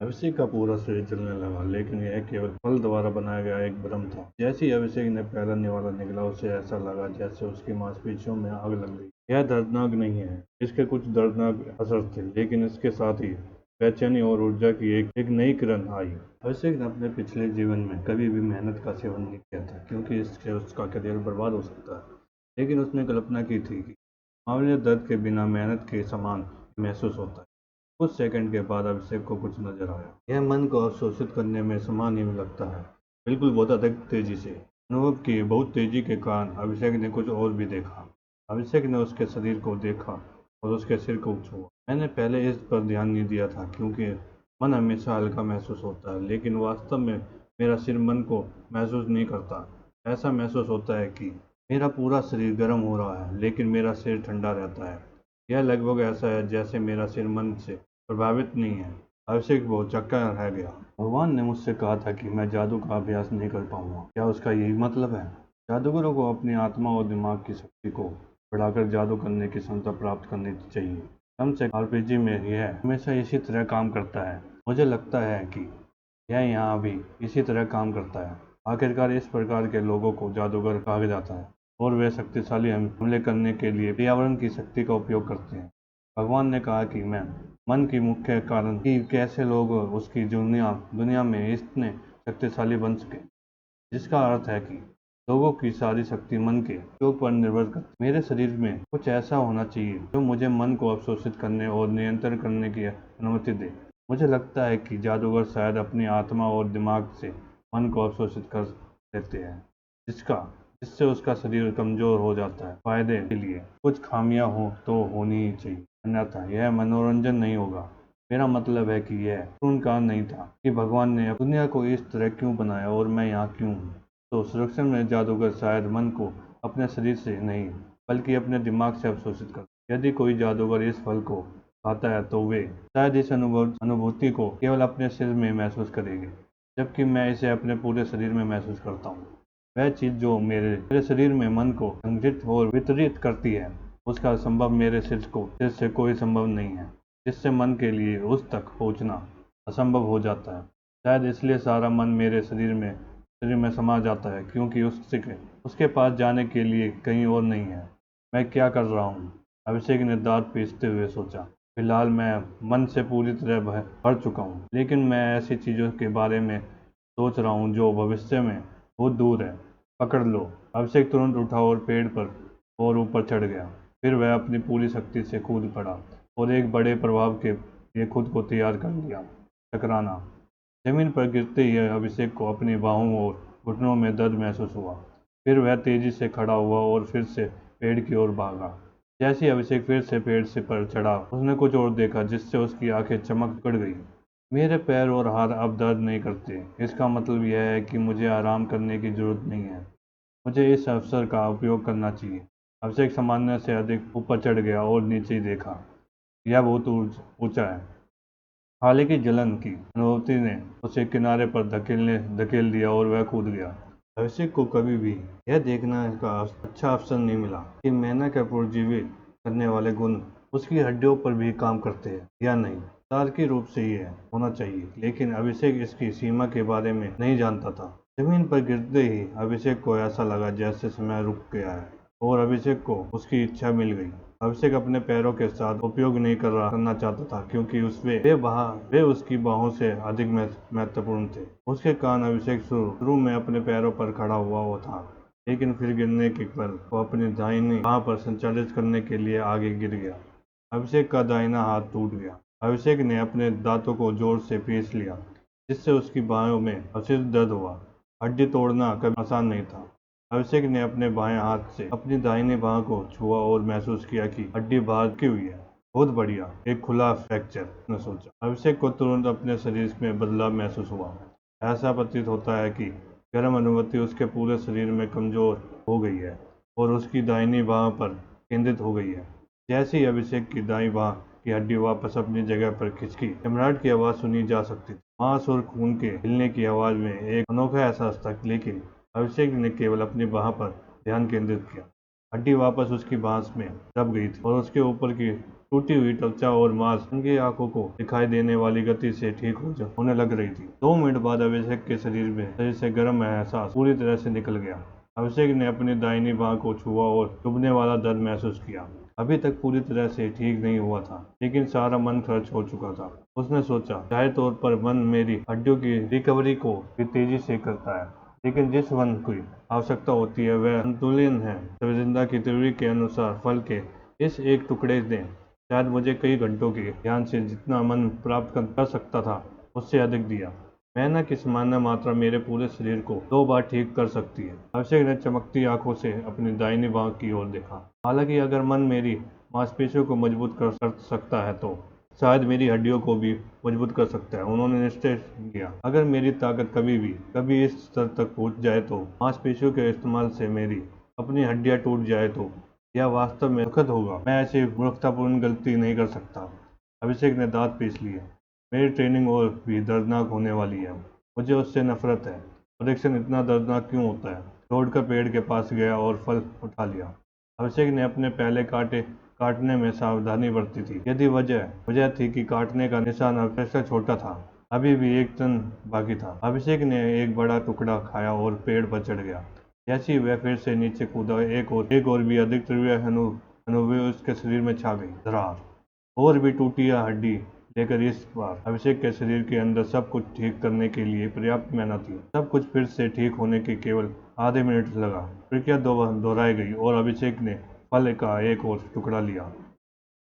अभिषेक का पूरा शरीर जलने लगा, लेकिन यह केवल फल द्वारा बनाया गया एक भ्रम था। जैसे ही अभिषेक ने पहला निवाला निकला, उसे ऐसा लगा जैसे उसकी मांसपेशियों में आग लग गई। यह दर्दनाक नहीं है, इसके कुछ दर्दनाक असर थे, लेकिन इसके साथ ही बेचैनी और ऊर्जा की एक नई किरण आई। अभिषेक ने अपने पिछले जीवन में कभी भी मेहनत का सेवन नहीं किया था, क्योंकि इससे उसका करियर बर्बाद हो सकता है। लेकिन उसने कल्पना की थी कि मामूली दर्द के बिना मेहनत के समान महसूस होता है। कुछ सेकंड के बाद अभिषेक को कुछ नजर आया। यह मन को अवशोषित करने में समान ही लगता है, बिल्कुल बहुत अधिक तेजी से। अनुभव की बहुत तेजी के कारण अभिषेक ने कुछ और भी देखा। अभिषेक ने उसके शरीर को देखा और उसके सिर को छुआ। मैंने पहले इस पर ध्यान नहीं दिया था, क्योंकि मन हमेशा हल्का महसूस होता है, लेकिन वास्तव में मेरा सिर मन को महसूस नहीं करता। ऐसा महसूस होता है कि मेरा पूरा शरीर गर्म हो रहा है, लेकिन मेरा सिर ठंडा रहता है। यह लगभग ऐसा है जैसे मेरा सिर मन से प्रभावित नहीं है। अभिषेक बहुत चक्का रह गया। भगवान ने मुझसे कहा था कि मैं जादू का अभ्यास नहीं कर पाऊंगा। क्या उसका यही मतलब है? जादूगरों को अपनी आत्मा और दिमाग की शक्ति को बढ़ाकर जादू करने की क्षमता प्राप्त करनी चाहिए। कम से आरपीजी में यह हमेशा इसी तरह काम करता है। मुझे लगता है कि यह यहाँ भी इसी तरह काम करता है। आखिरकार इस प्रकार के लोगों को जादूगर कहा जाता है, और वे शक्तिशाली हमले करने के लिए पर्यावरण की शक्ति का उपयोग करते हैं। भगवान ने कहा कि मैं मन की मुख्य कारण कि कैसे लोग उसकी दुनिया में इतने शक्तिशाली बन सके, जिसका अर्थ है कि लोगों की सारी शक्ति मन के उपयोग पर निर्भर करती है। मेरे शरीर में कुछ ऐसा होना चाहिए जो मुझे मन को अवशोषित करने और नियंत्रण करने की अनुमति दे। मुझे लगता है कि जादूगर शायद अपनी आत्मा और दिमाग से मन को अवशोषित कर लेते हैं, जिससे उसका शरीर कमजोर हो जाता है। फायदे के लिए कुछ खामियां हो तो होनी ही चाहिए, अन्यथा यह मनोरंजन नहीं होगा। मेरा मतलब है कि यह पूर्ण कारण नहीं था कि भगवान ने दुनिया को इस तरह क्यों बनाया और मैं यहाँ क्यों हूँ। तो सुरक्षा में जादूगर शायद मन को अपने शरीर से नहीं, बल्कि अपने दिमाग से अवशोषित करता है। यदि कोई जादूगर इस फल को खाता है तो वे शायद इस अनुभूति को केवल अपने सिर में महसूस करेंगे, जबकि मैं इसे अपने पूरे शरीर में महसूस करता हूँ। वह चीज जो मेरे शरीर में मन को संगठित और वितरित करती है, उसका संभव मेरे सिर से कोई संभव नहीं है, जिससे मन के लिए उस तक पहुंचना असंभव हो जाता है। शायद इसलिए सारा मन मेरे शरीर में समा जाता है, क्योंकि उसके पास जाने के लिए कहीं और नहीं है। मैं क्या कर रहा हूँ? अभिषेक ने दांत पीसते हुए सोचा। फिलहाल मैं मन से पूरी तरह भर चुका हूँ, लेकिन मैं ऐसी चीजों के बारे में सोच रहा हूँ जो भविष्य में बहुत दूर है। पकड़ लो। अभिषेक तुरंत उठा और पेड़ पर और ऊपर चढ़ गया। फिर वह अपनी पूरी शक्ति से कूद पड़ा और एक बड़े प्रभाव के लिए खुद को तैयार कर लिया। टकराना। जमीन पर गिरते ही अभिषेक को अपनी बाहों और घुटनों में दर्द महसूस हुआ। फिर वह तेजी से खड़ा हुआ और फिर से पेड़ की ओर भागा। जैसे ही अभिषेक फिर से पेड़ से पर चढ़ा, उसने कुछ और देखा जिससे उसकी आंखें चमक पड़ गई। मेरे पैर और हाथ अब दर्द नहीं करते। इसका मतलब यह है कि मुझे आराम करने की जरूरत नहीं है। मुझे इस अवसर का उपयोग करना चाहिए। अभिषेक सामान्य से अधिक ऊपर चढ़ गया और नीचे देखा। यह बहुत ऊंचा है। हालांकि जलन की अनुभूति ने उसे किनारे पर धकेल दिया और वह कूद गया। अभिषेक को कभी भी यह देखने का अच्छा अवसर नहीं मिला कि मेहनत के पुनर्जीवित करने वाले गुण उसकी हड्डियों पर भी काम करते हैं या नहीं। तार्किक रूप से यह होना चाहिए, लेकिन अभिषेक इसकी सीमा के बारे में नहीं जानता था। जमीन पर गिरते ही अभिषेक को ऐसा लगा जैसे समय रुक गया है और अभिषेक को उसकी इच्छा मिल गई। अभिषेक अपने पैरों के साथ उपयोग नहीं करना चाहता था, क्योंकि वे उसकी बाहों से अधिक महत्वपूर्ण थे। उसके कारण अभिषेक शुरू में अपने पैरों पर खड़ा हुआ था, लेकिन फिर गिरने के पल वो अपनी दाहिनी बाह पर संचालित करने के लिए आगे गिर गया। अभिषेक का दाहिना हाथ टूट गया। अभिषेक ने अपने दांतों को जोर से पीस लिया, जिससे उसकी बाहों में अतिरिक्त दर्द हुआ। हड्डी तोड़ना कभी आसान नहीं था। अभिषेक ने अपने बाएं हाथ से अपनी दाहिनी बाह को छुआ और महसूस किया कि हड्डी बाहर की हुई है। बहुत बढ़िया, एक खुला फ्रैक्चर, उसने सोचा। अभिषेक को तुरंत अपने शरीर में बदलाव महसूस हुआ। ऐसा प्रतीत होता है कि गर्म अनुभूति उसके पूरे शरीर में कमजोर हो गई है और उसकी दाहिनी बाह पर केंद्रित हो गई है। जैसे ही अभिषेक की दाईं बाह की हड्डी वापस अपनी जगह पर खिंचकी, चिमराहट की आवाज सुनी जा सकती थी। मांस और खून के हिलने की आवाज में एक अनोखा एहसास था, लेकिन अभिषेक ने केवल अपनी बाह पर ध्यान केंद्रित किया। हड्डी वापस उसकी बांस में दब गई थी और उसके ऊपर की टूटी हुई त्वचा और मांस उनकी आंखों को दिखाई देने वाली गति से ठीक होने लग रही थी। 2 मिनट बाद अभिषेक के शरीर से गर्म एहसास पूरी तरह से निकल गया। अभिषेक ने अपनी दाहिनी बांह को छुआ और चुभने वाला दर्द महसूस किया। अभी तक पूरी तरह से ठीक नहीं हुआ था, लेकिन सारा मन खर्च हो चुका था। उसने सोचा, जाहिर तौर पर मन मेरी हड्डियों की रिकवरी को भी तेजी से करता है, लेकिन जिस मन की आवश्यकता होती है वह संतुलन है। जिंदा की थ्योरी के अनुसार फल के इस एक टुकड़े ने शायद मुझे कई घंटों के ध्यान से जितना मन प्राप्त कर सकता था उससे अधिक दिया। मेहनत की सामान्य मात्रा मेरे पूरे शरीर को 2 बार ठीक कर सकती है। अभिषेक ने चमकती आंखों से अपनी दाहिनी बांह की ओर देखा। हालांकि अगर मन मेरी मांसपेशियों को मजबूत कर सकता है तो शायद मेरी हड्डियों को भी मजबूत कर सकता है। उन्होंने निश्चय लिया, अगर मेरी ताकत कभी इस स्तर तक पहुंच जाए तो मांसपेशियों के इस्तेमाल से मेरी अपनी हड्डियां टूट जाए तो यह वास्तव में दुखद होगा। मैं ऐसी मूर्खतापूर्ण गलती नहीं कर सकता। अभिषेक ने दांत पीस लिए। मेरी ट्रेनिंग और भी दर्दनाक होने वाली है। मुझे उससे नफरत है। परीक्षण इतना दर्दनाक क्यों होता है? दौड़कर पेड़ के पास गया और फल उठा लिया। अभिषेक ने अपने पहले काटने में सावधानी बरती थी। यदि वजह थी कि काटने का निशान अपेक्षा छोटा था। अभी भी 1 टन बाकी था। अभिषेक ने एक बड़ा टुकड़ा खाया और पेड़ पर चढ़ गया। जैसे ही वह फिर से नीचे कूदा, एक और भी अधिक तीव्र अनुभूति उसके शरीर में छा गई। दरार और भी टूटी हड्डी लेकर इस बार अभिषेक के शरीर के अंदर सब कुछ ठीक करने के लिए पर्याप्त मेहनत थी। सब कुछ फिर से ठीक होने के केवल आधे मिनट लगा। प्रक्रिया दोहराई गई और अभिषेक ने फल का एक और टुकड़ा लिया।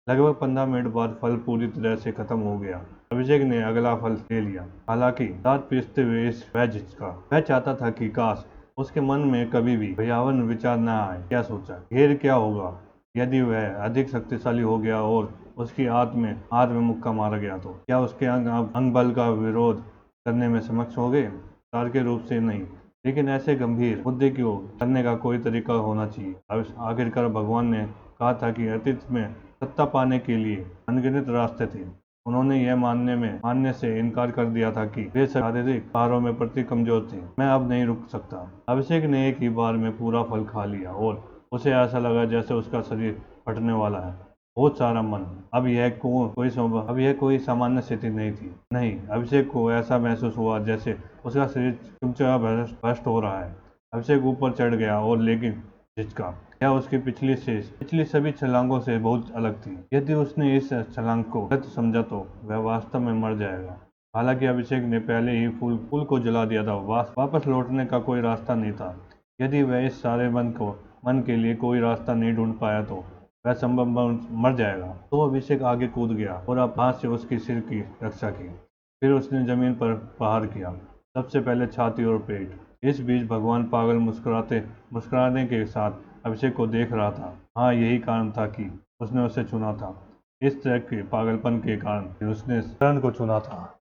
लगभग 15 मिनट बाद फल पूरी तरह से खत्म हो गया। अभिषेक ने अगला फल ले लिया। हालांकि दांत पीसते हुए वह झिझका। वह चाहता था कि काश उसके मन में कभी भी भयावह विचार न आए। क्या सोचा, घेर क्या होगा यदि वह अधिक शक्तिशाली हो गया और उसकी आंत में मुक्का मारा गया तो? क्या उसके अंग बल का विरोध करने में सक्षम हो गए? तार्किक रूप से नहीं, लेकिन ऐसे गंभीर मुद्दे को करने का कोई तरीका होना चाहिए। आखिरकार भगवान ने कहा था कि अतीत में सत्ता पाने के लिए अनगिनत रास्ते थे। उन्होंने यह मानने से इनकार कर दिया था कि वे शारीरिक कार्यों में प्रति कमजोर थे। मैं अब नहीं रुक सकता। अभिषेक ने एक ही बार में पूरा फल खा लिया और उसे ऐसा लगा जैसे उसका शरीर फटने वाला है। बहुत सारा मन। अब यह कोई सामान्य स्थिति नहीं थी। नहीं, अभिषेक को ऐसा महसूस हुआ जैसे उसका शरीर चुपचाप भ्रष्ट हो रहा है। अभिषेक ऊपर चढ़ गया और लेकिन झिझका। यह उसकी पिछली सभी छलांगों से बहुत अलग थी। यदि उसने इस छलांग को गलत समझा तो वह वास्तव में मर जाएगा। हालांकि अभिषेक ने पहले ही फूल को जला दिया था। वापस लौटने का कोई रास्ता नहीं था। यदि वह इस सारे मन के लिए कोई रास्ता नहीं ढूंढ पाया तो वह संभव मर जाएगा। तो अभिषेक आगे कूद गया और अब हाथ से उसकी सिर की रक्षा की। फिर उसने जमीन पर प्रहार किया, सबसे पहले छाती और पेट। इस बीच भगवान पागल मुस्कुराने के साथ अभिषेक को देख रहा था। हाँ, यही कारण था कि उसने उसे चुना था। इस तरह के पागलपन के कारण उसने शरण को चुना था।